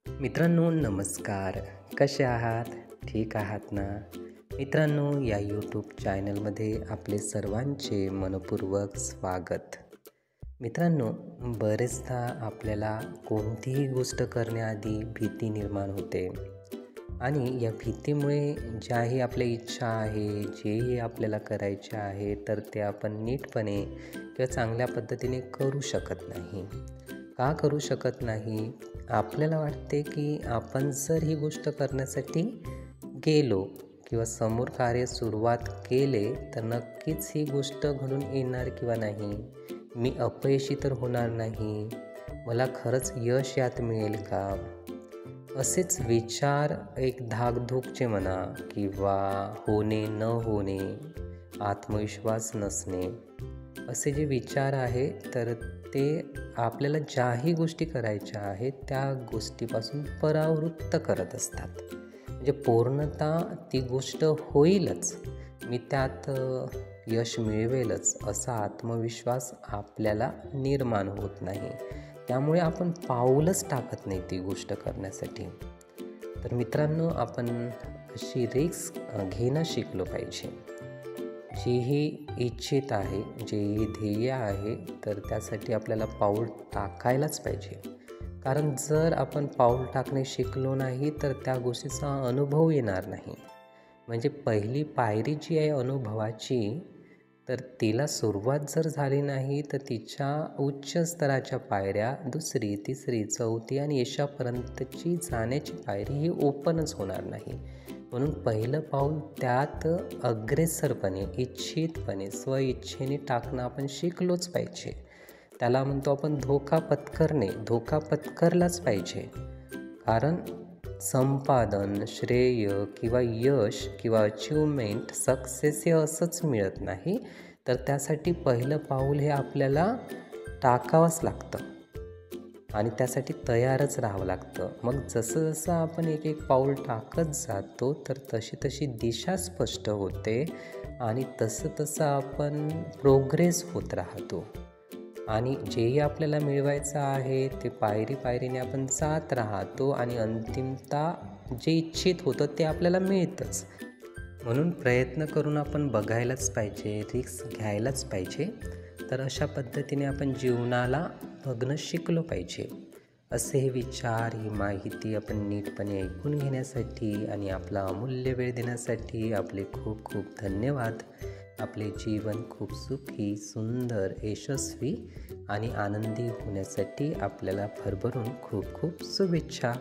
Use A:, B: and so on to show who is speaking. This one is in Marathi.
A: मित्रांनो नमस्कार. कसे आहात? ठीक आहात ना? मित्रांनो या यूट्यूब चॅनलमध्ये आपले सर्वांचे मनपूर्वक स्वागत. मित्रांनो, बरेचदा आपल्याला कोणतीही गोष्ट करण्याआधी भीती निर्माण होते आणि या भीतीमुळे ज्याही आपल्या इच्छा आहे, जेही आपल्याला करायचे आहे, तर ते आपण नीटपणे किंवा चांगल्या पद्धतीने करू शकत नाही. का करू शकत नाही? आपल्याला वाटते की आपण जर ही गोष्ट करण्यासाठी गेलो किंवा समोर कार्य सुरुवात केले तर नक्कीच ही गोष्ट घडून येणार किंवा नाही. मी अपयशी तर होणार नाही. मला खरंच यश यात मिळेल का? असेच विचार एक धाकधूकचे म्हणा किंवा होणे न होणे, आत्मविश्वास नसणे, असे जे विचार आहे तर ते आपल्याला ज्याही गोष्टी करायच्या आहेत त्या गोष्टीपासून परावृत्त करत असतात. म्हणजे पूर्णतः ती गोष्ट होईलच, मी त्यात यश मिळवेलच असा आत्मविश्वास आपल्याला निर्माण होत नाही. त्यामुळे आपण पाऊलच टाकत नाही ती गोष्ट करण्यासाठी. तर मित्रांनो, आपण अशी रिस्क घेणं शिकलो पाहिजे. जेही इच्छित आहे, जेही ध्येय आहे, तर त्यासाठी आपल्याला पाऊल टाकायलाच पाहिजे. कारण जर आपण पाऊल टाकणे शिकलो नाही तर त्या गोष्टीचा अनुभव येणार नाही. म्हणजे पहिली पायरी जी आहे अनुभवाची, तर तिला सुरुवात जर झाली नाही तर तिच्या उच्च स्तराच्या पायऱ्या दुसरी, तिसरी, चौथी आणि यशापर्यंतची जाण्याची पायरी ही ओपनच होणार नाही. म्हणून पहिलं पाऊल त्यात अग्रेसरपणे, इच्छितपणे, स्वइच्छेने टाकणं आपण शिकलोच पाहिजे. त्याला म्हणतो आपण धोका पत्करणे. धोका पत्करलाच पाहिजे. कारण संपादन, श्रेय किंवा यश किंवा अचिव्हमेंट, सक्सेस हे असंच मिळत नाही. तर त्यासाठी पहिलं पाऊल हे आपल्याला टाकावंच लागतं आणि त्यासाठी तयारच राहावं लागतं. मग जसं जसं आपण एक एक पाऊल टाकत जातो तर तशी तशी दिशा स्पष्ट होते आणि तसं तसं आपण प्रोग्रेस होत राहतो आणि जेही आपल्याला मिळवायचं आहे ते पायरी पायरीने आपण जात राहतो आणि अंतिमतः जे इच्छित होतं ते आपल्याला मिळतंच. म्हणून प्रयत्न करून आपण बघायलाच पाहिजे, रिस्क घ्यायलाच पाहिजे. तर अशा पद्धतीने आपण जीवनाला बघणं शिकलो पाहिजे. असे हे विचार, ही माहिती आपण नीटपणे ऐकून घेण्यासाठी आणि आपला अमूल्य वेळ देण्यासाठी आपले खूप खूप धन्यवाद. आपले जीवन खूप सुखी, सुंदर, यशस्वी आणि आनंदी होण्यासाठी आपल्याला भरभरून खूप खूप शुभेच्छा.